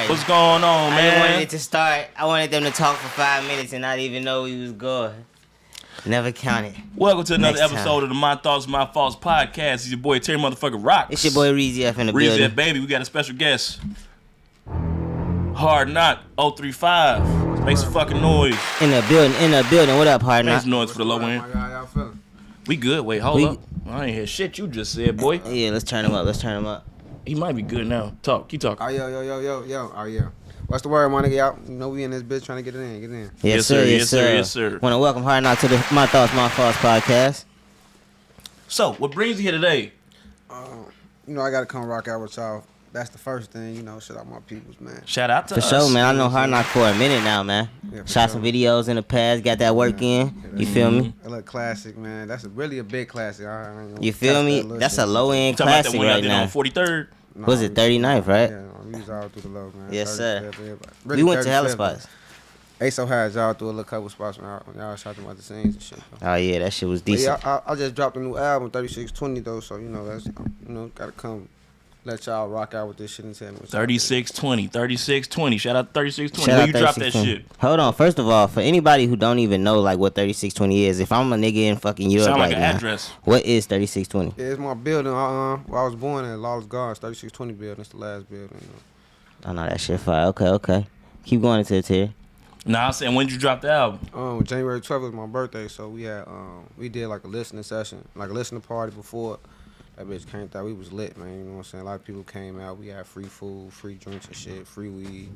started. What's going on, man? I didn't want it to start. I wanted them to talk for 5 minutes and not even know we was going. Never counted. Welcome to another Next episode time. of the My Thoughts, My Faults podcast. It's your boy Terry motherfucking Rocks. It's your boy Reezy F in the Reezy building. F, baby. We got a special guest. Hardknock035. Make some fucking noise. In the building. What up, Hardknock? Make some noise for the low end. How y'all feeling? We good. Wait, hold up. I ain't hear shit you just said, boy. Yeah, let's turn him up. He might be good now. Talk. Keep talking. Oh, yo. Oh, yeah. What's the word, my nigga? Y'all, you know we in this bitch trying to get it in. Yes, sir. Want to welcome Hardknock to the My Thoughts, My Faults podcast. So, what brings you here today? You know I gotta come rock out with y'all. That's the first thing, you know. Shout out my peoples, man. Shout out to For us. sure, man. I know Hardknock for a minute now, man. Yeah, Shot some videos in the past, got that work in. You feel me? A little classic, man. That's really a big classic. I ain't gonna You feel catch me? that little That's shit. a low end Talking about that classic one y'all right did now. on 43rd. No, Was it 39th, right? Yeah, we was all through the low, man. Yes, sir. 35th, everybody. We Really went to hella 35th. spots. ASO had y'all through a little couple spots when y'all shot them at the scenes and shit. Oh yeah, that shit was But decent. yeah, I just dropped a new album, 3620 though, so you know that's gotta come let y'all rock out with this shit and tell me what's 3620. Shout out to 3620. Shout Where out you drop that 3620. shit? Hold on. First of all, for anybody who don't even know like what 3620 is, if I'm a nigga in fucking Europe Sound like right an now, address. what is 3620? Yeah, it's my building. Where I was born at Lawless Gardens, 3620 building. It's the last building. You know. I know that shit fire. Okay. Keep going into it, Terry. Nah, I'm saying, when did you drop the album? January 12th was my birthday, so we did like a listening session, like a listening party before that bitch came out. We was lit, man. You know what I'm saying? A lot of people came out. We had free food, free drinks and shit, free weed.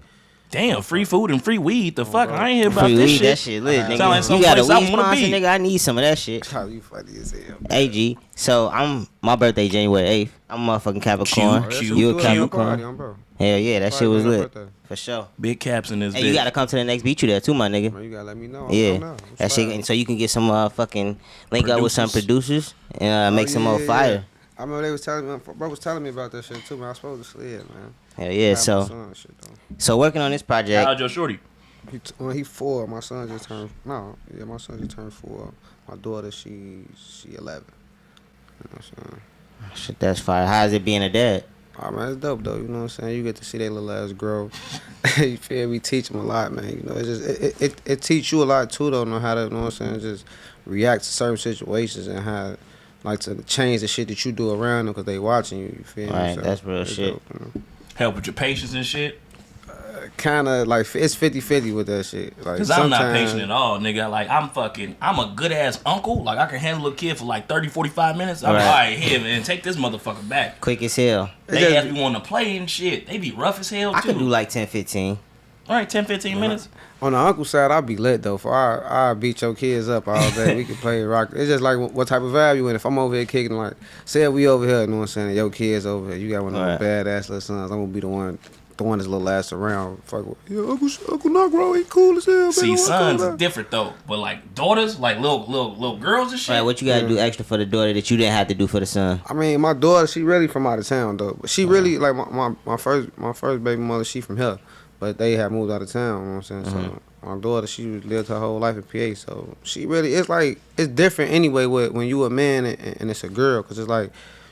Damn, free food and free weed. The fuck? bro. I ain't hear about Free this weed, shit. that shit lit, nigga. Sound like some you got a place I weed wanna sponsor, be. nigga? I need some of that shit. How you funny as hell. Hey, G. So my birthday January 8th. I'm a motherfucking Capricorn. Cute. You a Party, Capricorn? bro. Hell yeah, that shit Party was on my lit. birthday. For sure. Big caps in this Hey, bitch. you gotta come to the next beat you there too, my nigga. Man, you gotta let me know. Yeah, Know. that shit. So you can get some fucking link up with some Producers. producers and make some more fire. I remember they was telling me, bro was telling me about that shit too, man. I was supposed to slid, man. Hell yeah. My So son and shit, though. working on this project. How's your shorty? He 4. My son just turned my son just turned 4. My daughter, she 11. You know what I'm saying? Shit, that's fire. How's it being a dad? Oh man, it's dope though. You know what I'm saying? You get to see their little ass grow. You feel me? Teach them a lot, man. You know, it's just it teach you a lot too though. Know how to, you know what I'm saying? Just react to certain situations and how like to change the shit that you do around them because they watching you. You feel me? Right, So, that's real it's shit. dope, you know? Help with your patience and shit? Kind of like it's 50-50 with that shit. Like, Because I'm not sometimes- patient at all, nigga. Like, I'm a good ass uncle. Like, I can handle a kid for like 30, 45 minutes. I'm Right. like, all right, here, man, take this motherfucker back. Quick as hell. It They just- have you want to play and shit. They be rough as hell, too. I could do like 10, 15. All right, 10, 15 minutes. On the uncle side, I'll be lit though. For I beat your kids up all day. We can play rock. It's just like what type of vibe you in. If I'm over here kicking, like, say we over here, you know what I'm saying? And your kids over here. You got one of Right. them badass little sons. I'm gonna be the one that's little ass around. Fuck with. Yeah, Uncle Knock, he cool as hell. See, baby. sons What is different, though. But, like, daughters, like little girls and shit. Right, what you gotta do extra for the daughter that you didn't have to do for the son? I mean, my daughter, she really from out of town though. But she really like my first baby mother. She from here, but they had moved out of town. You know what I'm saying? So my daughter, she lived her whole life in PA. So she really, it's like it's different anyway when you a man and it's a girl, because it's like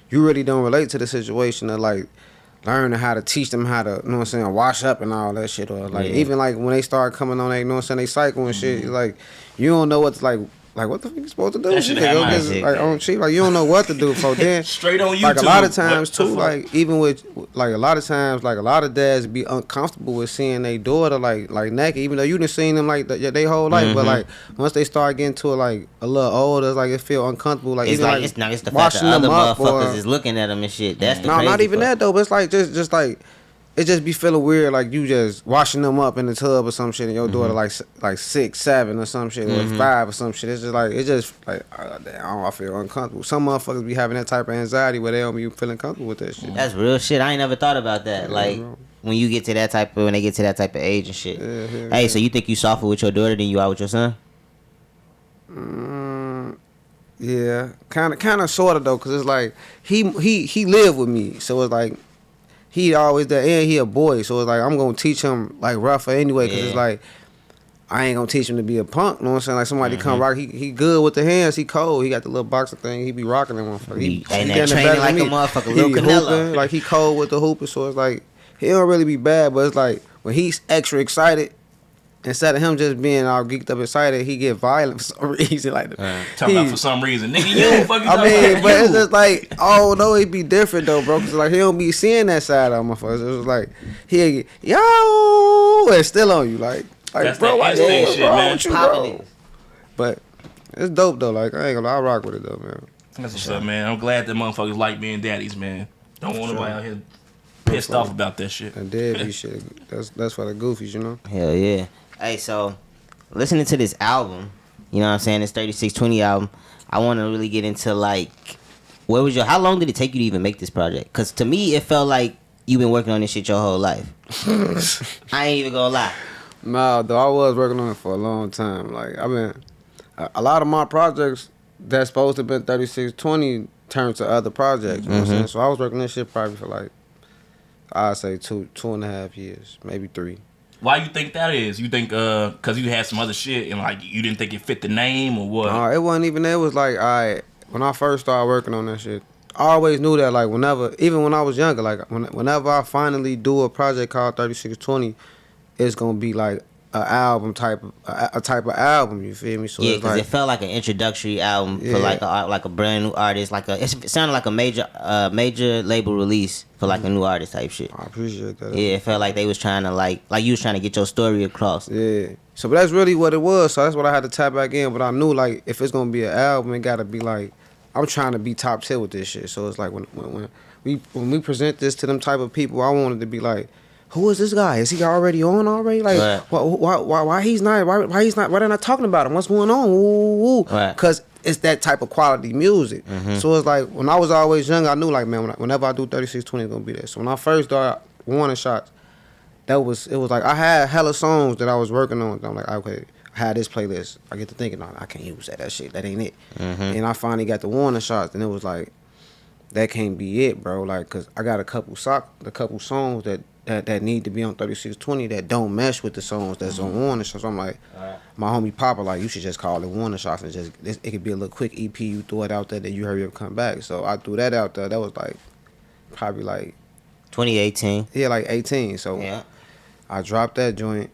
you really don't relate to the situation of like learning how to teach them how to, you know what I'm saying, wash up and all that shit, or like even like when they start coming on, they, you know what I'm saying, they cycle and shit. It's like you don't know what's like what the fuck you supposed to do? That shit Shit, have go my get, shit. like on cheap, like you don't know what to do for then. Straight on YouTube. Like a lot of times What the too, fuck? like even with like a lot of times, like a lot of dads be uncomfortable with seeing their daughter like naked, even though you done seen them like they whole life. But like once they start getting to like a little older, it's like it feel uncomfortable. Like It's even like, like it's not. It's the fact washing that other them up motherfuckers or- is looking at them and shit. That's the No, crazy not even part. that though. But it's like just like it just be feeling weird, like you just washing them up in the tub or some shit, and your daughter like 6, 7 or some shit, or 5 or some shit. It's just like damn, I feel uncomfortable. Some motherfuckers be having that type of anxiety where they don't be feeling comfortable with that shit. That's real shit. I ain't never thought about that. Yeah, Like bro. when you get to that type of, when they get to that type of age and shit. Yeah, Hey, so you think you softer with your daughter than you are with your son? Yeah, kind of, sort of though, cause it's like he lived with me, so it's like he always there, and he a boy, so it's like I'm gonna teach him like rougher anyway, cause it's Yeah. like I ain't gonna teach him to be a punk. You know what I'm saying? Like somebody come rock, he good with the hands, he cold, he got the little boxer thing, he be rocking that motherfucker. He ain't that getting it training better like than a me. motherfucker, He Lil Canelo. hooping, like he cold with the hooper, so it's like he don't really be bad, but it's like when he's extra excited, instead of him just being all geeked up excited, he get violent for some reason. Like Talking about for some reason, nigga, you fucking. I mean, but it's just like, oh no, it be different though, bro. Cause like he don't be seeing that side of motherfuckers. It was like he yo, and still on you, like That's bro, that why instinct you shit, wrong man. with you, Popping bro? it. But it's dope though. Like I ain't gonna lie, I rock with it though, man. That's what's up, man. I'm glad that motherfuckers like being daddies, man. Don't want nobody out here pissed off about that shit. And deadbeat shit. That's for the goofies, you know. Hell yeah. Hey, so listening to this album, you know what I'm saying, this 3620 album, I want to really get into like, how long did it take you to even make this project? Because to me, it felt like you've been working on this shit your whole life. I ain't even gonna lie. Nah, though I was working on it for a long time. Like I've been, a lot of my projects that's supposed to have been 3620 turned to other projects. You know what I'm saying? So I was working on this shit probably for like, I'd say 2.5 years, maybe 3. Why you think that is? You think cause you had some other shit and like you didn't think it fit the name or what? It wasn't even that. It was like when I first started working on that shit, I always knew that like even when I was younger, like whenever I finally do a project called 3620, it's gonna be like a album type of album. You feel me? So Yeah, it's because like, it felt like an introductory album for like a brand new artist. It sounded like a major label release for like a new artist type shit. I appreciate that. Yeah, it felt like they was trying to like you was trying to get your story across. Yeah. So but that's really what it was. So that's what I had to tap back in. But I knew like if it's gonna be an album, it gotta be like I'm trying to be top tier with this shit. So it's like when we present this to them type of people, I wanted to be like, who is this guy? Is he already on already? Like, right. why he's not? Why he's not? Why they're not talking about him? What's going on? Ooh. Right. Cause it's that type of quality music. So it's like when I was always young, I knew like, man, whenever I do 3620, it's gonna be there. So when I first started Warning Shots, it was like I had hella songs that I was working on. I'm like, okay, I had this playlist. I get to thinking, no, I can't use that. That shit, that ain't it. And I finally got the Warning Shots, and it was like, that can't be it, bro. Like, cause I got a couple songs that need to be on 3620 that don't mesh with the songs that's on Warning Shots. So I'm like, my homie Papa, like, you should just call it Warning Shots and just it could be a little quick EP. You throw it out there, then you hurry up, come back. So I threw that out there. That was like probably like 2018. Yeah, like 18. So Yeah. I dropped that joint.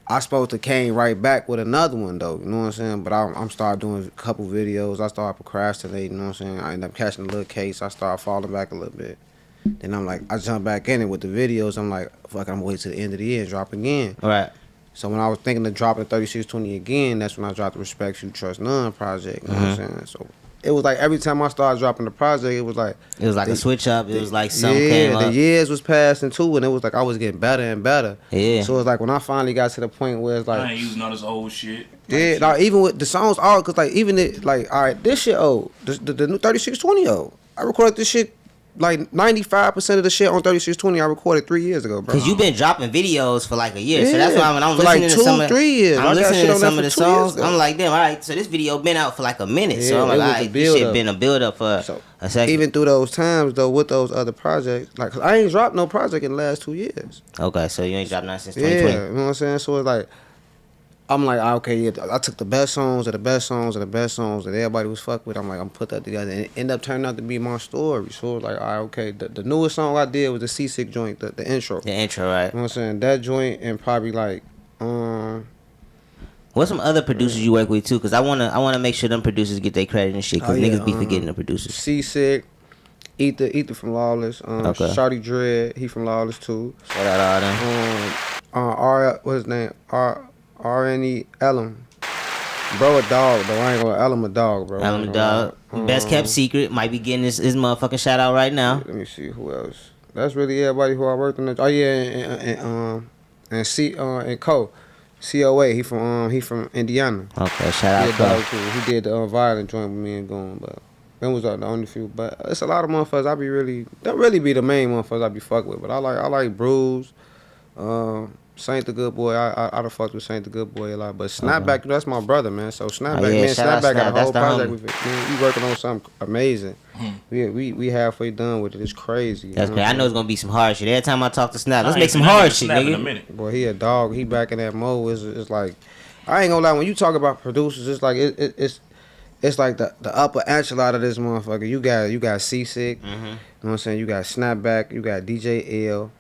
I supposed to came right back with another one though, you know what I'm saying? But I'm started doing a couple videos. I started procrastinating, you know what I'm saying? I ended up catching a little case. I started falling back a little bit. Then I'm like, I jump back in it with the videos. I'm like, fuck, I'm gonna wait till the end of the year and drop again. Right. So when I was thinking of dropping 3620 again, that's when I dropped the Respect You Trust None project, you know what I'm saying? So it was like every time I started dropping the project, it was like a switch up. It was like something came up. the years was passing too, and it was like I was getting better and better. Yeah. So it's like when I finally got to the point where it's like, I ain't using all this old shit. yeah, like even with the songs all, cause like even it, like all right, this shit old, the new 3620 old. I recorded this shit like 95% of the shit on 3620 I recorded 3 years ago, bro. Cause you've been dropping videos for like a year, so that's Yeah. why when I'm For listening like to 2, some of 3 years. I I'm got listening shit to on some that of the for 2 years songs. ago. I'm like, damn, all right. So this video been out for like a minute. Yeah, so I'm it like, was all a right, this shit build-up. been a build up for So, a second. even through those times though, with those other projects, like 'cause I ain't dropped no project in the last 2 years. Okay, so you ain't dropped nothing since Yeah, 2020. you know what I'm saying? So it's like, I'm like, okay, yeah, I took the best songs of the best songs of the best songs that everybody was fucked with. I'm like, I'm put that together, and it ended up turning out to be my story. So it was like, all right, okay, the newest song I did was the Seasick joint, the intro. The intro, right? You know what I'm saying? That joint and probably like, What's some other producers you work with too? Cause I wanna make sure them producers get their credit and shit. Cause niggas be forgetting the producers. Seasick, Ether from Lawless, Okay. Shawty Dread, he from Lawless too. Shout out all them. What's his name? RNE Ellum. Bro a dog though. I ain't gonna Ellum a dog, bro. I'm a dog. Best kept secret. Might be getting his motherfucking shout out right now. Let me see who else. That's really everybody who I worked on. Oh yeah, and Co. COA. He from Indiana. Okay, shout Yeah, out. dog Cole. too. He did the Violent joint with me and going, but them was the only few. But it's a lot of motherfuckers. I be don't really be the main motherfuckers I be fucked with. But I like Bruce. Saint the Good Boy, I done fucked with Saint the Good Boy a lot. But Snapback, that's my brother, man. So Snapback, yeah, man, shout out Snapback Snap. got a whole That's the project. We working on something amazing. We halfway done with it. It's crazy. That's great. I know it's gonna be some hard shit. Every time I talk to Snap, let's I make ain't some been hard having shit, Snap in a nigga. minute. Boy, he a dog. He back in that mode. It's like, I ain't gonna lie. When you talk about producers, it's like it's like the upper echelon of this motherfucker. You got Seasick. You know what I'm saying? You got Snapback. You got DJ L.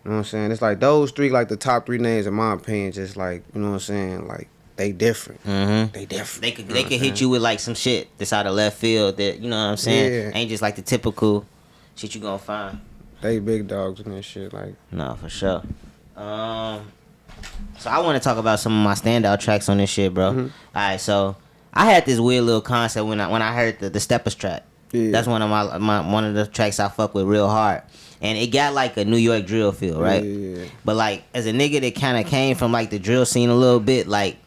You know what I'm saying? It's like those three, like the top three names in my opinion, just like, you know what I'm saying? Like, they different. Mm-hmm. They different. They could hit you with like some shit that's out of left field that, you know what I'm saying? Yeah. Ain't just like the typical shit you gonna find. They big dogs in this shit, like. No, for sure. So I want to talk about some of my standout tracks on this shit, bro. Mm-hmm. All right, so I had this weird little concept when I heard the Steppers track. Yeah. That's one of my one of the tracks I fuck with real hard, and it got like a New York drill feel, right? Yeah. But like as a nigga that kind of came from like the drill scene a little bit, like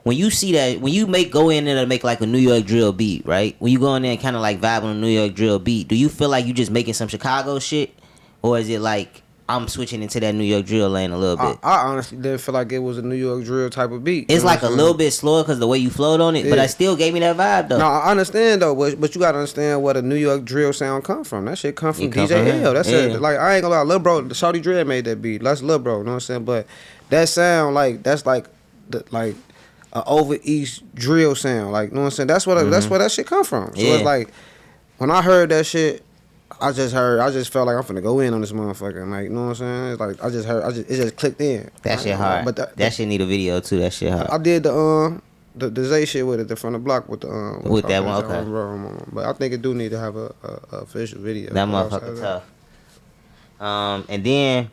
when you see that, when you go in there to make like a New York drill beat, right? When you go in there and kind of like vibe on a New York drill beat, do you feel like you just making some Chicago shit, or is it like I'm switching into that New York drill lane a little bit? I honestly didn't feel like it was a New York drill type of beat. It's like a little bit slower because the way you flowed on it, but Yeah. I still gave me that vibe though. No, I understand though, but you gotta understand where the New York drill sound come from. That shit come from It come DJ from him. L. That's Yeah. it. Like, I ain't gonna lie, Lil Bro, the Shawty Dread made that beat. That's Lil Bro, you know what I'm saying? But that sound like that's like a over East drill sound. Like, you know what I'm saying? That's where that shit come from. So Yeah. it's like when I heard that shit, I just felt like I'm finna go in on this motherfucker. Like, you know what I'm saying? It's like it just clicked in. That shit hard. But that shit need a video too. That shit hard. I did the Zay shit with it, the from the block with the With that one, okay. But I think it do need to have a official video. That motherfucker tough. And then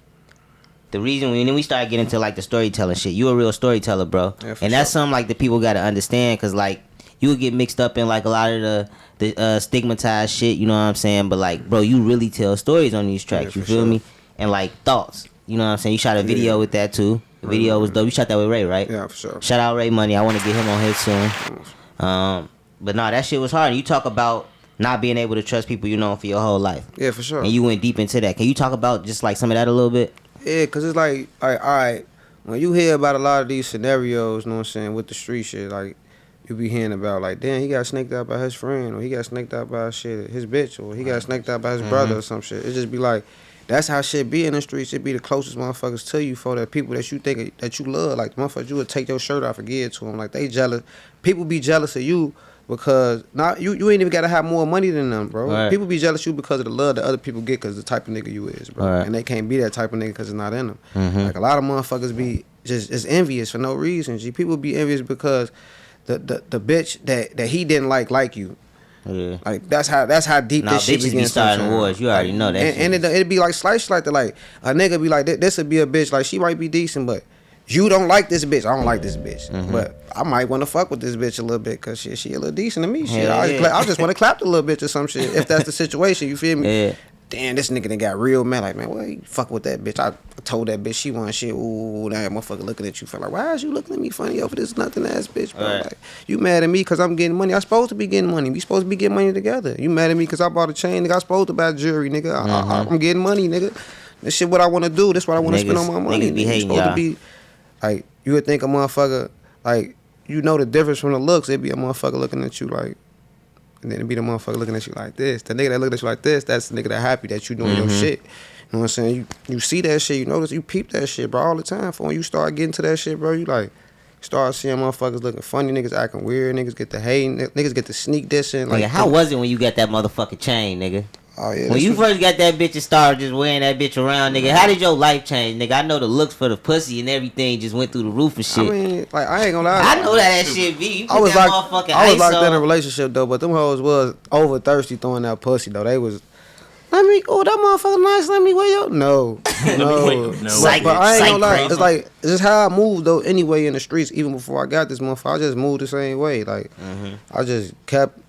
the reason when we started getting into like the storytelling shit, you a real storyteller, bro. Yeah, and that's something like the people gotta understand, cause like you would get mixed up in like a lot of the stigmatized shit, you know what I'm saying? But like, bro, you really tell stories on these tracks, Yeah, you for feel sure. me? And like thoughts, you know what I'm saying? You shot a video with that too. The video was dope. You shot that with Ray, right? Yeah, for sure. Shout out Ray Money. I want to get him on here soon. But nah, that shit was hard. You talk about not being able to trust people you know for your whole life. Yeah, for sure. And you went deep into that. Can you talk about just like some of that a little bit? Yeah, cause it's like all right, when you hear about a lot of these scenarios, you know what I'm saying, with the street shit, like you be hearing about like, damn, he got snaked out by his friend, or he got snaked out by his bitch, or he got snaked out by his brother or some shit. It just be like, that's how shit be in the streets. It be the closest motherfuckers to you for the people that you think that you love. Like the motherfuckers, you would take your shirt off and give it to them. Like they jealous. People be jealous of you because not you ain't even gotta have more money than them, bro. Right. People be jealous of you because of the love that other people get because the type of nigga you is, bro. Right. And they can't be that type of nigga because it's not in them. Like a lot of motherfuckers be just envious for no reason. G. People be envious because the bitch that he didn't like you. Yeah. Like that's how deep Now this shit bitches be begins starting sometimes. wars. You already know that. And shit. it'd be like slice like that. Like a nigga be like, this would be a bitch. Like she might be decent, but you don't like this bitch. I don't like this bitch. But I might want to fuck with this bitch a little bit because she a little decent to me. Shit, Hell yeah. I just want to clap the little bitch or some shit. If that's the situation, you feel me? Yeah. Damn, this nigga done got real mad. Like, man, why you fuck with that bitch? I told that bitch she want shit. Ooh, that motherfucker looking at you. Feel like, why is you looking at me funny over this nothing ass bitch, bro? Right. Like, you mad at me because I'm getting money. I supposed to be getting money. We supposed to be getting money together. You mad at me because I bought a chain, nigga. I supposed to buy jewelry, nigga. I'm getting money, nigga. This shit what I want to do. This what I want to spend on my money. Niggas be nigga. hating You supposed y'all. to be, like, you would think a motherfucker, like, you know the difference from the looks. It'd be a motherfucker looking at you like, and then it be the motherfucker looking at you like this. The nigga that look at you like this, that's the nigga that happy that you doing your shit. You know what I'm saying? You see that shit, you notice, you peep that shit, bro, all the time. For when you start getting to that shit, bro, you like, start seeing motherfuckers looking funny, niggas acting weird, niggas get the hating, niggas get the sneak dissing. Like, Nigga, how was it when you got that motherfucking chain, nigga? oh, yeah, When this you was- first got that bitch and started just wearing that bitch around, nigga, how did your life change, nigga? I know the looks for the pussy and everything just went through the roof and I shit. mean, like, I ain't gonna lie. I know that shit be. You put I was that like, motherfucking I was ice like that in a on. relationship though, but them hoes was over thirsty throwing that pussy though. They was, let me, oh that motherfucker nice, let me wear your, no, no. No. Psych- But I ain't gonna lie, crazy. it's like, it's just how I moved though anyway in the streets. Even before I got this motherfucker, I just moved the same way. Like, I just kept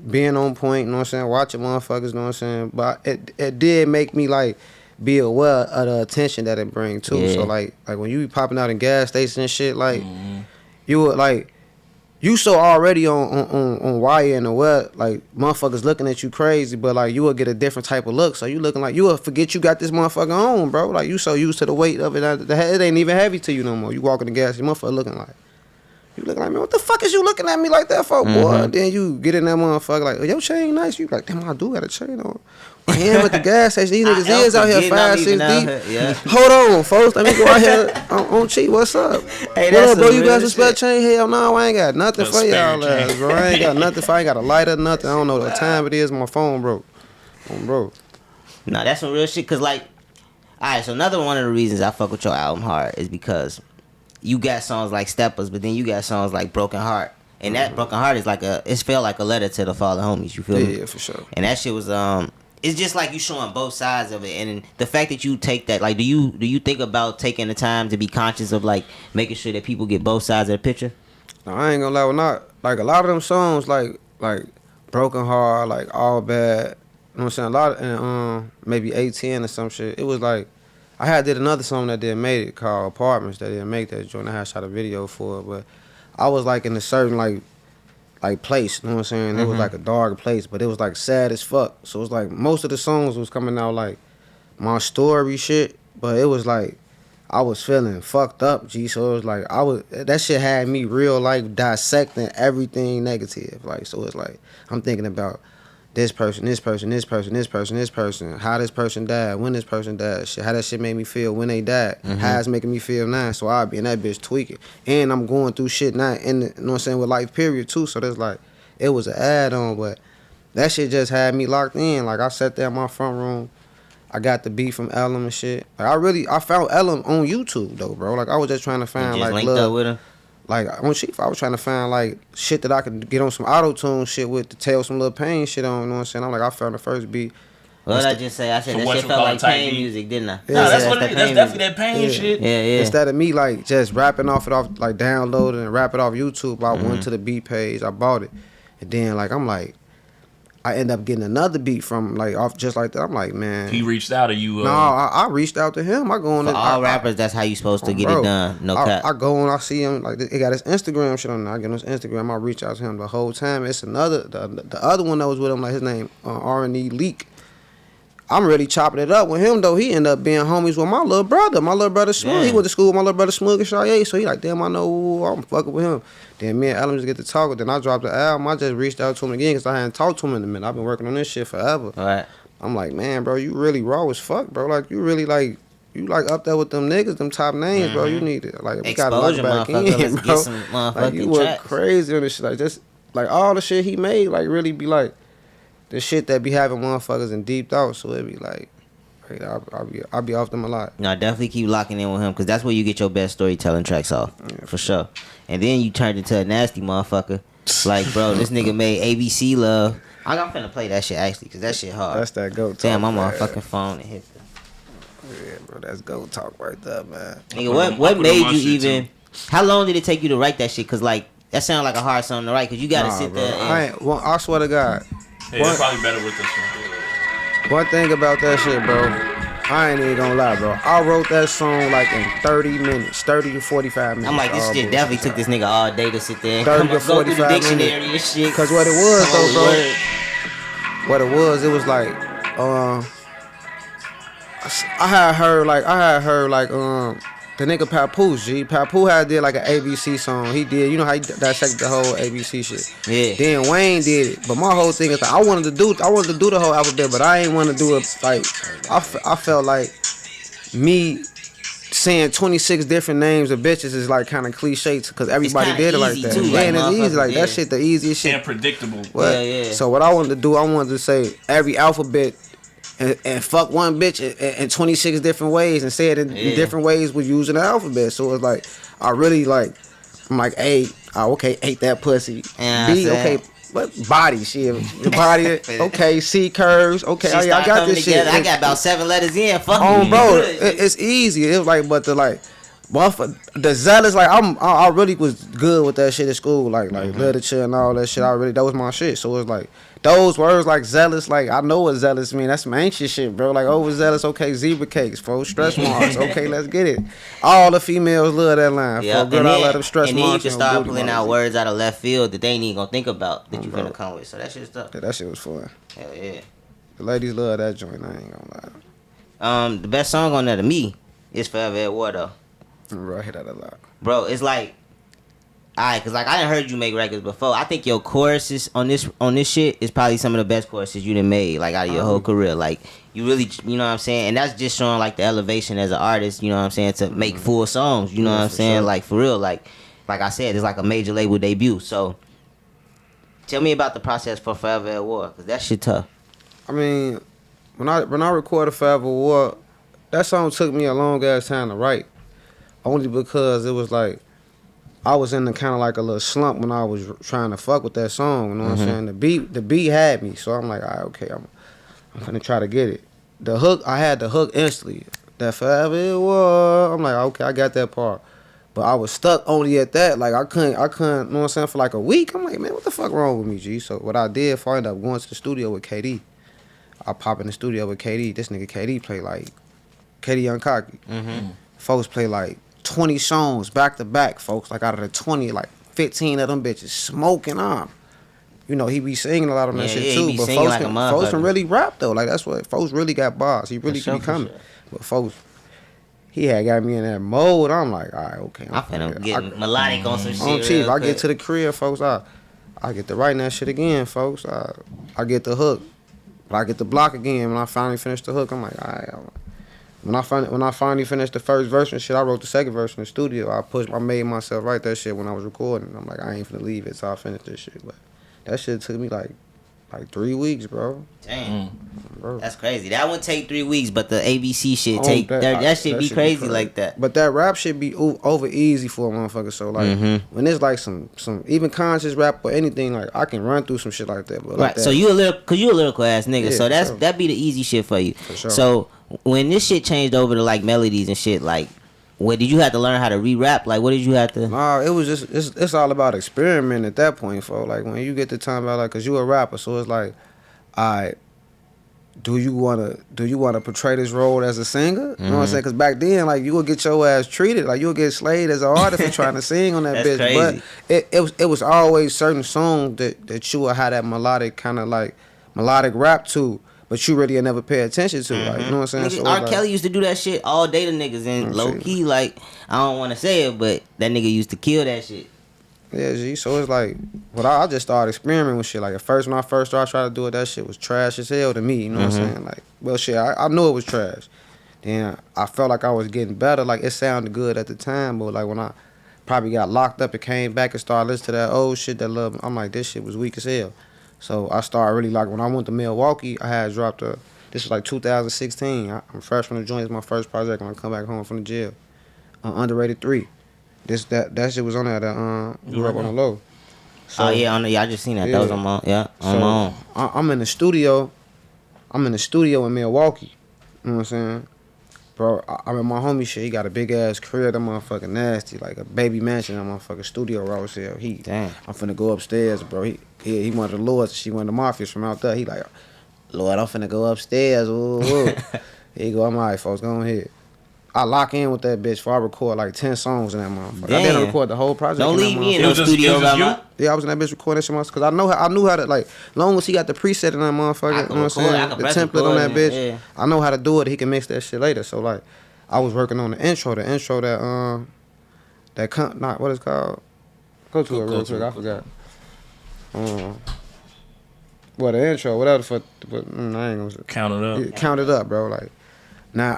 being on point, you know what I'm saying, watching motherfuckers, you know what I'm saying. But it did make me like be aware of the attention that it bring too. Yeah. So like when you be popping out in gas stations and shit, like you would like you so already on wire and aware, like motherfuckers looking at you crazy, but like you will get a different type of look. So you looking like you will forget you got this motherfucker on, bro. Like you so used to the weight of it, it ain't even heavy to you no more. You walking the gas, your motherfucker looking like. You looking like, man, what the fuck is you looking at me like that for, boy? Then you get in that motherfucker like, oh, your chain nice. You like, damn, I do got a chain on. I am at the gas station. These niggas is out here forgetting 5, I'm 6 even out deep. here, yeah. Hold on, folks. Let me go out here on cheat. What's up? Hey, what that's up, bro? some You real got some spare shit. chain? Hell no, I ain't got nothing No for spare y'all ass, chain. bro. I ain't got nothing for. I ain't got a lighter, nothing. I don't know what time it is. My phone broke. Bro. Nah, that's some real shit. Cause like, Alright, so another one of the reasons I fuck with your album hard is because you got songs like Steppers, but then you got songs like Broken Heart. And that Broken Heart is it felt like a letter to the fallen homies, you feel me? Yeah, for sure. And that shit was it's just like you showing both sides of it, and the fact that you take that, like, do you think about taking the time to be conscious of like making sure that people get both sides of the picture? No, I ain't gonna lie, not like a lot of them songs, like Broken Heart, like All Bad. You know what I'm saying? A lot, and maybe 810 or some shit. It was like I had did another song that didn't make it called Apartments that didn't make that joint. I had shot a video for it, but I was like in a certain like place. You know what I'm saying? It was like a dark place, but it was like sad as fuck. So it was like most of the songs was coming out like my story shit, but it was like I was feeling fucked up, G. So it was like that shit had me real life dissecting everything negative. Like, so it's like I'm thinking about this person, this person, this person, this person, this person, how this person died, when this person died, shit, how that shit made me feel when they died, how it's making me feel now. So I'll be in that bitch tweaking. And I'm going through shit now, you know what I'm saying, with life period too. So there's like, it was an add-on, but that shit just had me locked in. Like, I sat there in my front room. I got the beat from Ellum and shit. Like, I found Ellum on YouTube though, bro. Like, I was just trying to find You just like linked up with him? Like on Chief, I was trying to find like shit that I could get on some auto-tune shit with to tell some little Pain shit on, you know what I'm saying? I'm like, I found the first beat. What did I just say? I said So that what shit you felt call like type Pain beat? music, didn't I? Yeah, Nah, that's yeah, what it is. That's definitely that Pain shit. Yeah. Instead of me like just rapping off like downloading and rap it off YouTube, I went to the beat page, I bought it. And then like I'm like, I end up getting another beat from like off just like that. I'm like, man. He reached out to you. No, I reached out to him. I go on For all rappers, that's how you supposed to get it done. No cap. I go and I see him like he got his Instagram shit on there. I get on his Instagram. I reach out to him the whole time. It's the other one that was with him, like his name R&E Leak. I'm really chopping it up with him though. He ended up being homies with my little brother. My little brother Smug. He went to school with my little brother Smug and Shaye. So he like, damn, I know I'm fucking with him. Then me and Ellen just get to talk. Then I dropped the album. I just reached out to him again because I hadn't talked to him in a minute. I've been working on this shit forever. All right. I'm like, man, bro, you really raw as fuck, bro. Like, you really like, you like up there with them niggas, them top names, bro. You need it. Like, we gotta lock back in, Let's bro. get some motherfucking Like, you went tracks. crazy on this shit. Like, just like all the shit he made, like really be like the shit that be having motherfuckers in deep thought. So it be like, I'll be off them a lot. No, definitely keep locking in with him because that's where you get your best storytelling tracks off, for sure. And then you turned into a nasty motherfucker. Like, bro, this nigga made ABC Love. I'm finna play that shit actually because that shit hard. That's that go talk. Damn, I'm on man. fucking phone and hit Yeah, bro, that's go talk right there, man. Nigga, what made you even? How long did it take you to write that shit? Cause like that sounded like a hard song to write. Cause you gotta sit bro. there. And, I swear to God. Yeah, it's probably better with this one. One thing about that shit, bro, I ain't even gonna lie, bro. I wrote that song like in 30 minutes, 30 to 45 minutes. I'm like, this shit definitely took this nigga all day to sit there and 30 come to up, go through the 45 dictionary minutes. and shit. Cause what it was Come though, up bro, with words. it was like, I had heard like the nigga Papoose, G. Papoose had did like an ABC song. He did, you know how he dissected the whole ABC shit. Yeah. Then Wayne did it, but my whole thing is like I wanted to do the whole alphabet, but I ain't want to do it like I felt like me saying 26 different names of bitches is like kind of cliche because everybody did it like that. Too, and it's easy, like yeah. that shit, the easiest shit. And predictable. Yeah. So what I wanted to do, I wanted to say every alphabet and fuck one bitch in 26 different ways and say it in different ways with using the alphabet. So it's like I really like I'm like A, okay, ate that pussy. Yeah, B, okay, what body shit? The body, okay, C curves, okay, I got this together. shit. I got about 7 letters in. Fuck Oh, you. bro, it's easy. It was like, but the zealous, like I really was good with that shit at school, like literature and all that shit. That was my shit. So it's like those words like zealous, like I know what zealous mean. That's some anxious shit, bro. Like overzealous, okay, zebra cakes, folks, stretch marks, okay, let's get it. All the females love that line. Yeah, Girl, I let them stretch and then you marks. can start pulling out words out of left field that they ain't even gonna think about that you finna come with. So that shit's tough. Yeah, that shit was fun. Hell yeah. The ladies love that joint. I ain't gonna lie. The best song on there to me is Forever at War though. Bro, I hear that a lot. Bro, it's like, alright, cause like I done heard you make records before. I think your choruses on this shit is probably some of the best choruses you done made, like out of your whole career. Like you really, you know what I'm saying, and that's just showing like the elevation as an artist. You know what I'm saying, to make full songs. You know what I'm saying, sure. like for real. Like I said, it's like a major label debut. So tell me about the process for Forever at War, cause that shit tough. I mean, when I recorded Forever War, that song took me a long ass time to write, only because it was like I was in the kind of like a little slump when I was trying to fuck with that song. You know what I'm saying? The beat had me, so I'm like, all right, okay, I'm gonna try to get it. The hook, I had the hook instantly. That forever it was. I'm like, okay, I got that part. But I was stuck only at that. Like I couldn't, you know what I'm saying, for like a week. I'm like, man, what the fuck wrong with me, G? So what I did, I ended up going to the studio with KD. I pop in the studio with KD. This nigga KD play like KD Young Cocky. Folks play like 20 songs back to back, folks. Like out of the 20, like 15 of them bitches smoking on. You know, he be singing a lot on that shit too. But folks can really rap though. Like that's what folks really got bars. He really can be coming. Sure. But folks, he had got me in that mode. I'm like, all right, okay. I'm finna get melodic on some shit. On chief, I get to the crib, folks. I get to writing that shit again, folks. I get the hook, but I get the block again. When I finally finish the hook, I'm like, all right. When I finally finished the first verse and shit, I wrote the second verse in the studio. I made myself write that shit when I was recording. I'm like, I ain't finna leave it till I finish this shit. But that shit took me like 3 weeks, bro. Damn. Bro. That's crazy. That would take 3 weeks, but the ABC shit take that shit be crazy like that. But that rap shit be over easy for a motherfucker. So like when it's like some even conscious rap or anything, like I can run through some shit like that. But right. So you a lyrical ass nigga. Yeah, so that be the easy shit for you. For sure. So when this shit changed over to like melodies and shit, like what did you have to learn how to re-rap? Like what did you have to? Nah, it was just it's all about experimenting at that point, folks. Like when you get the time about like, cause you a rapper, so it's like, alright, do you wanna portray this role as a singer? You know what I'm saying? Cause back then, like you would get your ass treated, like you would get slayed as an artist for trying to sing on that bitch. Crazy. But it was always certain songs that you would have that melodic kind of like melodic rap to. But you really never pay attention to, like, you know what I'm saying? So R. Kelly used to do that shit all day to niggas, and low key, like, I don't want to say it, but that nigga used to kill that shit. Yeah, G. So it's like, but I just started experimenting with shit. Like at first, when I first started trying to do it, that shit was trash as hell to me. You know what I'm saying? Like, well, shit, I knew it was trash. Then I felt like I was getting better. Like it sounded good at the time, but like when I probably got locked up and came back and started listening to that old shit that love, I'm like, this shit was weak as hell. So I started really like when I went to Milwaukee, I had dropped this was like 2016. I'm fresh from the joint. It's my first project when I come back home from the jail. Underrated 3. That shit was on there. Grew up on the low. So, I just seen that. Yeah. That was on my my own. I'm in the studio. I'm in the studio in Milwaukee. You know what I'm saying? Bro, I'm in my homie shit. He got a big ass crib. That motherfucking nasty. Like a baby mansion. That motherfucking studio raw as hell. Damn. I'm finna go upstairs, bro. He one of the lords. She one of the mafias from out there. He like, Lord, I'm finna go upstairs. Ooh. Here you go. I'm all right, folks. Go ahead. I lock in with that bitch before I record like 10 songs in that motherfucker. Damn. I didn't record the whole project. Don't leave me in the studio. Yeah, I was in that bitch recording that shit myself. Cause I knew how to, like, long as he got the preset in that motherfucker, you know what I'm saying? The template on that bitch. Yeah. I know how to do it. He can mix that shit later. So like, I was working on the intro that what it's called? Go to it real quick. I forgot. Well, the intro, whatever the fuck. I ain't gonna count it up. Yeah, count it up, bro. Like, now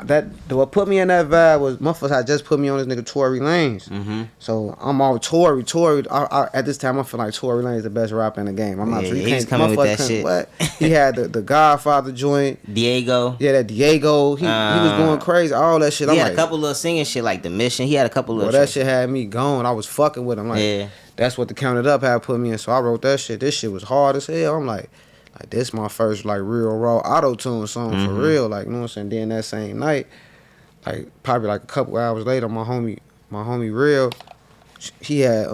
what put me in that vibe was motherfuckers had just put me on this nigga Tory Lanez. So I'm all Tory. At this time I feel like Tory Lanez is the best rapper in the game. I'm not. Yeah, he was coming with that shit. What? He had the Godfather joint. Diego. Yeah, that Diego. He was going crazy. All that shit. He had a couple little singing shit like The Mission. He had a couple of. That shit had me going. I was fucking with him. Like, that's what the Count It Up had put me in. So I wrote that shit. This shit was hard as hell. I'm like this my first like real raw auto-tune song for real, like, you know what I'm saying? Then that same night, like probably like a couple hours later, my homie Real, he had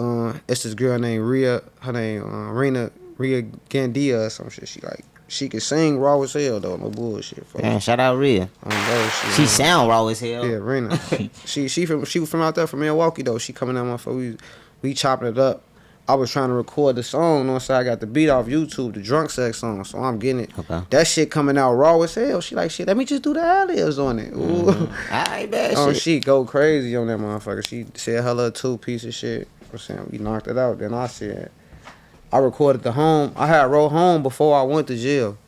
it's this girl named Rhea, her name Rhea Gandia or some shit. She could sing raw as hell though, no bullshit. Damn, shout out Rhea. She sound raw as hell. Yeah, Rena. she was from out there from Milwaukee though. She coming out my phone. We chopping it up. I was trying to record the song, you know, so I got the beat off YouTube, the drunk sex song, so I'm getting it. Okay. That shit coming out raw as hell. She like, shit, let me just do the ad-libs on it. Ooh. Alright, bad shit. She go crazy on that motherfucker. She said her little 2-piece of shit. I'm saying, we knocked it out. Then I said, I recorded the home. I had wrote home before I went to jail.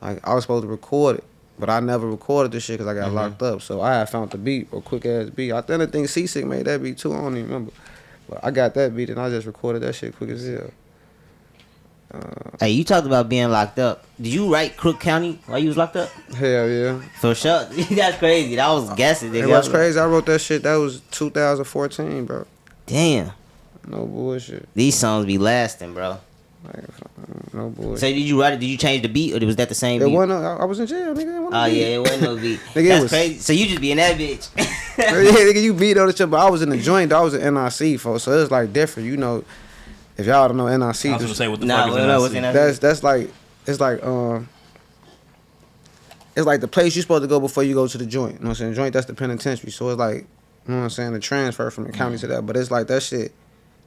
Like, I was supposed to record it, but I never recorded this shit because I got locked up. So I had found the beat, a quick-ass beat. I think C6 made that beat too. I don't even remember. I got that beat and I just recorded that shit quick as hell. Hey, you talked about being locked up. Did you write Crook County while you was locked up? Hell yeah. For sure. That's crazy. That was guessing. It was crazy. I wrote that shit. That was 2014, bro. Damn. No bullshit. These songs be lasting, bro. Like, no bullshit. So did you write it? Did you change the beat, or was that the same It beat? wasn't. I was in jail, nigga. It wasn't Oh a beat. yeah, it wasn't no beat. Nigga, it That's was- crazy. So you just be in that bitch. Yeah, nigga, you beat on the shit, but I was in the joint. Though. I was in NIC, folks. So it's like different, you know. If y'all don't know NIC, I was gonna say what the Nah, fuck well, is what's NIC? in that? that's like it's like the place you're supposed to go before you go to the joint. You know what I'm saying? Joint, that's the penitentiary. So it's like, you know what I'm saying, the transfer from the county to that. But it's like that shit.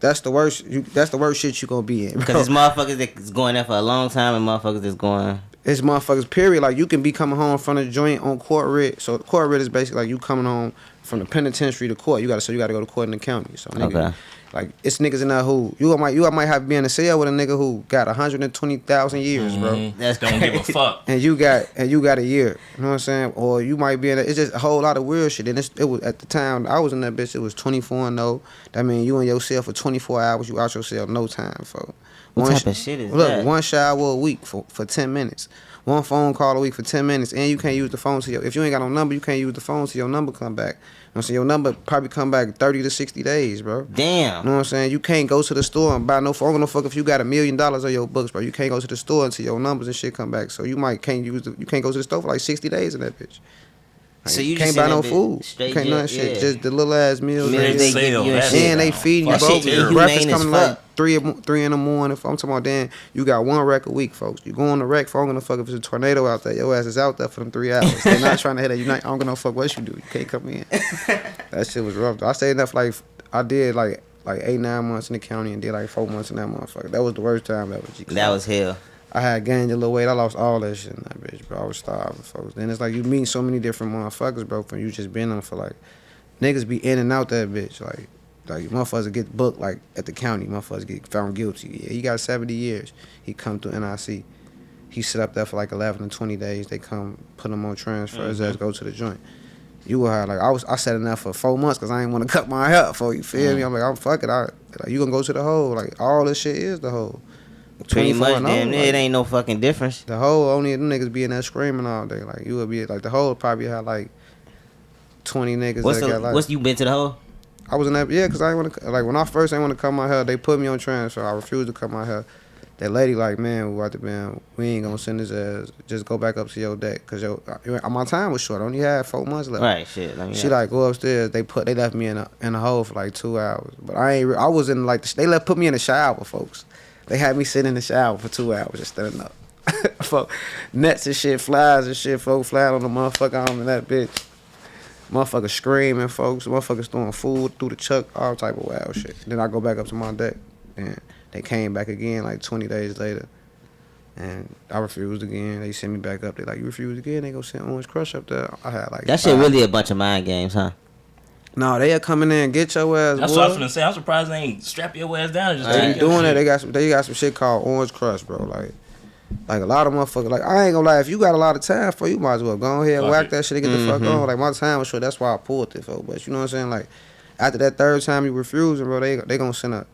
That's the worst. That's the worst shit you gonna be in. Because it's motherfuckers that's going there for a long time and motherfuckers that's going. It's motherfuckers. Period. Like you can be coming home from the joint on court writ. So court writ is basically like you coming home from the penitentiary to court. You gotta go to court in the county. So nigga, Okay. like it's niggas in that who you might have to be in a cell with a nigga who got 120,000 years, bro. Mhm. That's Don't give a crazy. fuck. And you got a year. You know what I'm saying? Or you might be in it's just a whole lot of weird shit. And it was at the time I was in that bitch, it was 24-0. That means you in your cell for 24 hours, you out your cell no time, for What type of shit is look, that? one shower a week for 10 minutes. One phone call a week for 10 minutes. And you can't use the phone if you ain't got no number, you can't use the phone till your number come back. You know what I'm saying? Your number probably come back 30 to 60 days, bro. Damn. You know what I'm saying? You can't go to the store and buy no phone. I don't give no fuck if you got $1 million on your books, bro. You can't go to the store until your numbers and shit come back. So you can't go to the store for like 60 days in that bitch. Like, So you can't just buy in no that bitch food. straight You can't jail, none shit. yeah. Just the little ass meals. Meals and they shit. give you and That's shit. And they down. feeding you, Fuck bro. shit, terrible. Breakfast Humane as coming like fuck. 3 in the morning. I'm talking about then you got one wreck a week, folks. You go on the wreck, I don't give no fuck if it's a tornado out there. Your ass is out there for them 3 hours. They're not trying to hit you. I don't give no fuck what you do. You can't come in. That shit was rough, though. I stayed enough like I did like 8-9 months in the county and did like 4 months in that motherfucker. That was the worst time ever. G. That was hell. I had gained a little weight. I lost all that shit in that bitch, bro. I was starving, folks. Then it's like you meet so many different motherfuckers, bro, from you just being on for like niggas be in and out that bitch. Like motherfuckers get booked like at the county. Motherfuckers get found guilty. Yeah, he got 70 years. He come through NIC. He sit up there for like 11 to 20 days. They come put him on transfer. His ass go to the joint. You were hard. Like I sat in there for 4 months because I ain't want to cut my hair for you. Feel me? I'm like, I'm fuck it. Like, you gonna go to the hole? Like all this shit is the hole. Pretty 24 much, and damn over, near, like, it ain't no fucking difference. the whole only them niggas be in there screaming all day. Like you would be like the whole probably had like 20 niggas that got like. What's you been to the hole? I was in that because I ain't want to like when I first ain't want to cut my hair. They put me on transfer. I refused to cut my hair. That lady like, man, we ain't gonna send his ass. Just go back up to your deck because my time was short. I only had 4 months left. Right, shit. Let me She like go upstairs. They left me in a hole for like 2 hours. But I was in like they put me in the shower, folks. They had me sit in the shower for 2 hours just standing up. Nets and shit, flies and shit, folks flying on the motherfucker arm in that bitch. Motherfuckers screaming, folks. Motherfuckers throwing food through the chuck, all type of wild shit. Then I go back up to my deck, and they came back again like 20 days later, and I refused again. They sent me back up. They like, you refused again? They go send Orange Crush up there. I had like That shit really a bunch of mind games, huh? No, they are coming in and get your ass. That's boy. what I was gonna say. I'm surprised they ain't strap your ass down and just They take be your doing shit. that. They got some shit called Orange Crush, bro. Like a lot of motherfuckers. Like I ain't gonna lie, if you got a lot of time for, you might as well go ahead and Fuck whack it. that shit and get the fuck on. Like my time was short. That's why I pulled it, folks. But you know what I'm saying? Like after that third time you refusing, bro, they gonna send a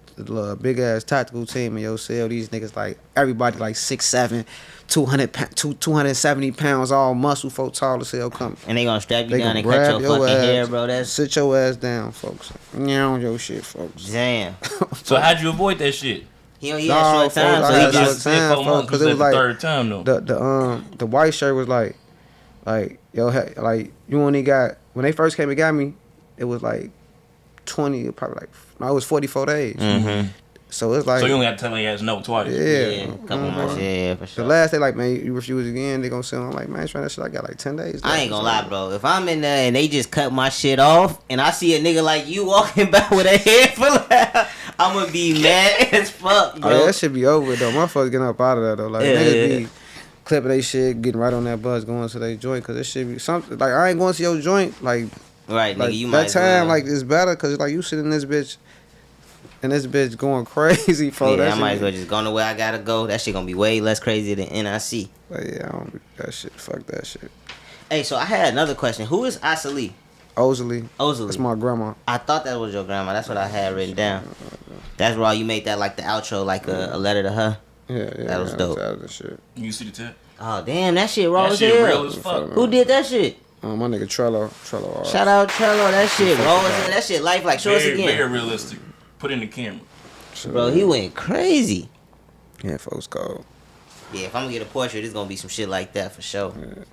big ass tactical team in your cell. These niggas like everybody like 6'7", 270 pounds, all muscle, folk tall as hell coming. And they gonna strap you They down gonna and cut grab your your fucking ass, hair, bro. That's sit your ass down, folks. Nyaw your shit, folks. damn. So how'd you avoid that shit? He had Nah, short time, folks, so I he had just short time, folks, because it was like the third time though. the white shirt was like yo, like you only got when they first came and got me, it was like 20, probably like no, it was 44 days. Mm-hmm. So it's like So you only have to tell their ass no twice. yeah, couple months, yeah, for The sure. last they like, man, you refuse again, they gonna send. I'm like, man, trying that shit. I got like 10 days. I ain't gonna lie, bro. If I'm in there and they just cut my shit off, and I see a nigga like you walking by with a head full of hair, I'm gonna be mad as fuck, bro. Oh, yeah, that shit be over with, though. Motherfuckers getting up out of that though. Like niggas be clipping they shit, getting right on that bus, going to their joint, cause it should be something. Like I ain't going to your joint, like Right, like nigga, you that might as time, well. like it's better, cause like you sit in this bitch, and this bitch going crazy for Yeah, that. I shit might as be- well just go to where I gotta go. That shit gonna be way less crazy than NIC. Like, yeah, I don't that shit. Fuck that shit. Hey, so I had another question. Who is Asali? Ozily. Ozily. That's my grandma. I thought that was your grandma. That's what I had written down. That's why you made that like the outro, like a letter to her. That was dope. That shit. You see the tip? Oh damn, that shit raw That as shit hell. real as fuck. Who did that shit? My nigga Trello. Shout out Trello. That shit raw as hell. That shit life like show us Very, again. very realistic. Put in the camera. Bro, he went crazy. Yeah, folks go. Yeah, if I'm gonna get a portrait, it's gonna be some shit like that for sure. Yeah.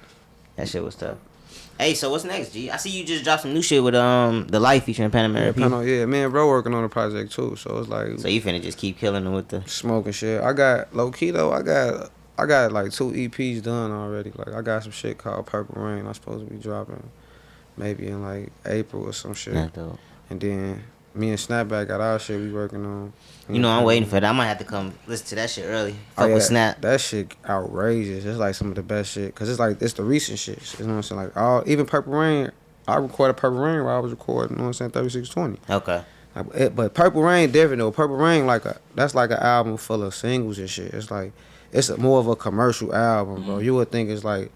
That shit was tough. Hey, so what's next, G? I see you just dropped some new shit with The Life featuring Panamera P. Me and bro working on a project too, so it's like So you finna just keep killing them with the smoking shit. I got low key though. I got like 2 EPs done already. Like I got some shit called Purple Rain. I'm supposed to be dropping maybe in like April or some shit. Not dope. And then me and Snapback got our shit we working on. You know, I'm waiting for that. I might have to come listen to that shit early. Fuck yeah, with Snap. That shit outrageous. It's like some of the best shit. Cause it's the recent shit. You know what I'm saying? Like even Purple Rain, I recorded Purple Rain while I was recording, you know what I'm saying, 3620. Okay. But Purple Rain different though. Purple Rain that's like an album full of singles and shit. It's like more of a commercial album, bro. You would think it's like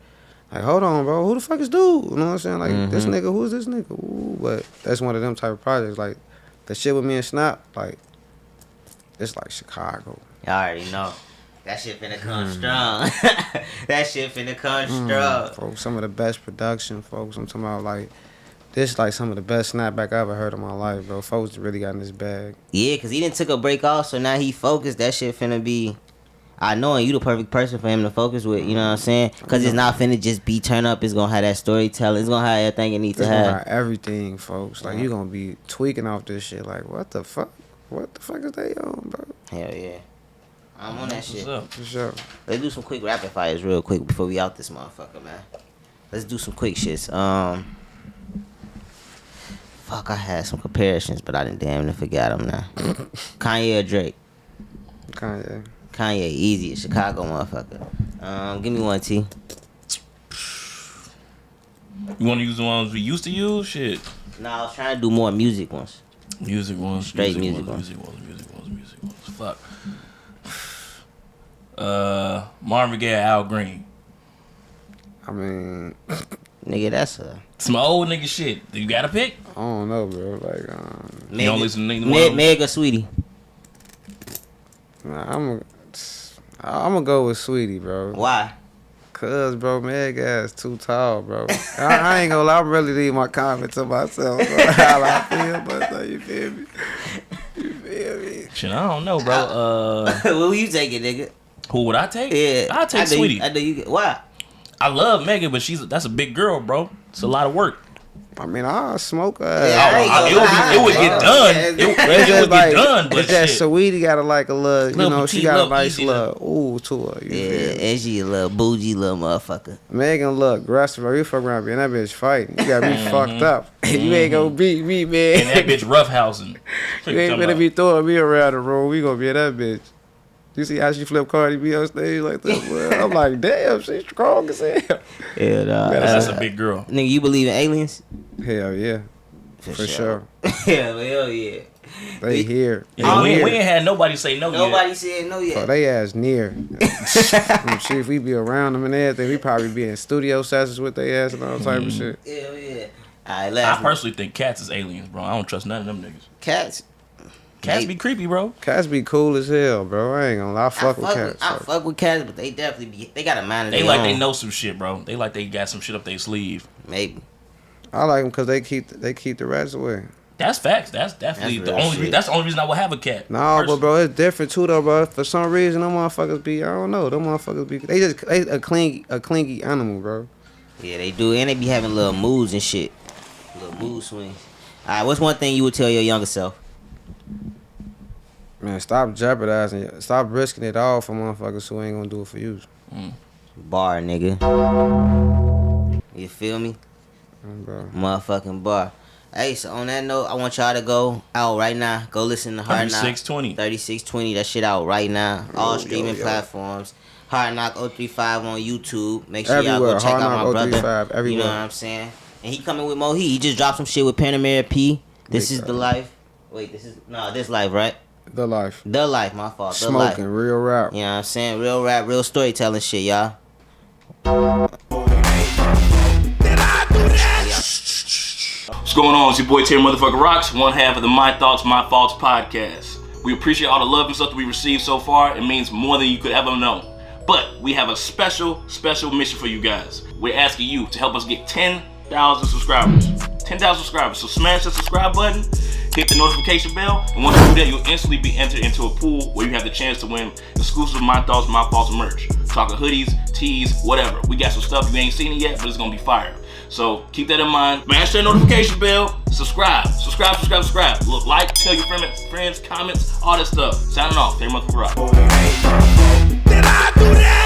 hold on, bro, who the fuck is dude? You know what I'm saying? Like this nigga, who's this nigga? Ooh, but that's one of them type of projects. Like the shit with me and Snap, like it's like Chicago. Y'all already know. That shit finna come strong. That shit finna come strong. Folks, some of the best production, folks. I'm talking about like this like some of the best Snapback I ever heard in my life, bro. Folks really got in this bag. Yeah, cause he didn't took a break off, so now he focused. That shit finna be. I know, and you the perfect person for him to focus with. You know what I'm saying? Cause it's not finna just be turn up. It's gonna have that storytelling. It's gonna have everything it needs to It's have. gonna have everything, folks. Like you gonna be tweaking off this shit. Like what the fuck? What the fuck is they on, bro? Hell yeah. I'm on that shit. What's up? For sure. Let's do some quick rapid fires real quick before we out this motherfucker, man. Let's do some quick shits. Fuck, I had some comparisons, but I didn't damn near forgot them now. Kanye or Drake? Kanye. Kanye, easy, Chicago motherfucker. Give me one, T. You want to use the ones we used to use? Shit. Nah, I was trying to do more music ones. Music ones. Straight music music ones. Fuck. Marvin Gaye, Al Green. I mean, Nigga, that's a... Some old nigga shit. You got to pick? I don't know, bro. Like, You don't listen to neither one of them? Meg or Sweetie? nah, I'm gonna go with Sweetie, bro. Why? Cause, bro, Meg ass too tall, bro. I ain't gonna lie. I'm really leaving my comment to myself, bro. How I feel, but you feel me? You feel me? Shit, I don't know, bro. What will you taking, nigga? Who would I take? Yeah. I'll take Sweetie. I know you... Why? I love Megan, but that's a big girl, bro. It's a lot of work. I mean, I'll smoke her. Yeah, It would get done. It would get done, but it's that shit. Sweetie got a like a little, you know, she petite, got a little nice easy little ooh to her. You feel Yeah, me? and she a little bougie little motherfucker. Megan look aggressive, bro. You fuck around being that bitch fighting. You got me fucked up. You ain't gonna beat me, man. And that bitch roughhousing. You ain't gonna be throwing me around the room. We gonna be in that bitch. You see how she flipped Cardi B on stage like that? Well, I'm like, damn, she's strong as hell. Yeah, That's a big girl. Nigga, you believe in aliens? Hell yeah, for sure. Yeah, hell yeah. They here. Yeah, we ain't had nobody say no yet. Nobody said no yet. Oh, they ass near. Shit, if we be around them and everything, we probably be in studio sessions with they ass and all type of shit. Hell yeah. Alright, last I personally think cats is aliens, bro. I don't trust none of them niggas. Cats. Cats be creepy, bro. Cats be cool as hell, bro. I ain't gonna lie. I fuck with cats. I fuck with cats, but they definitely be. They got a mind of They their like own. they know some shit, bro. They like they got some shit up their sleeve. Maybe. I like them because they keep the rats away. That's facts. That's definitely That's the real only. shit. That's the only reason I would have a cat. No, personally. but bro, it's different too, though, bro. For some reason, them motherfuckers be. I don't know. Them motherfuckers be. They a clingy animal, bro. Yeah, they do, and they be having little moods and shit. Little mood swings. Alright, what's one thing you would tell your younger self? Man, stop jeopardizing. Stop risking it all for motherfuckers who ain't gonna do it for you. Bar, nigga. You feel me? Bro. Motherfucking bar. Hey, so on that note, I want y'all to go out right now. Go listen to Hardknock. 3620. 3620. That shit out right now. All streaming yo. platforms. Hardknock035 on YouTube. Make sure y'all Everywhere. go check out my brother. Hardknock035 everywhere. You know what I'm saying? And he coming with more heat. He just dropped some shit with Panamera P. This Big is the life. Wait, this life, right? The life. The life, my fault. The life. Smoking real rap. You know what I'm saying? Real rap, real storytelling shit, y'all. What's going on? It's your boy Terry Motherfucker Rocks, one half of the My Thoughts, My Faults podcast. We appreciate all the love and stuff that we received so far. It means more than you could ever know. But we have a special mission for you guys. We're asking you to help us get 10,000 subscribers. 10,000 subscribers. So smash the subscribe button, hit the notification bell, and once you do that, you'll instantly be entered into a pool where you have the chance to win exclusive My Thoughts, My Faults merch. Talking hoodies, tees, whatever. We got some stuff, you ain't seen it yet, but it's gonna be fire. So keep that in mind. Smash that notification bell, subscribe. Look, like, tell your friends, comments, all that stuff. Signing off, Motherfucker Rock. Did I do that?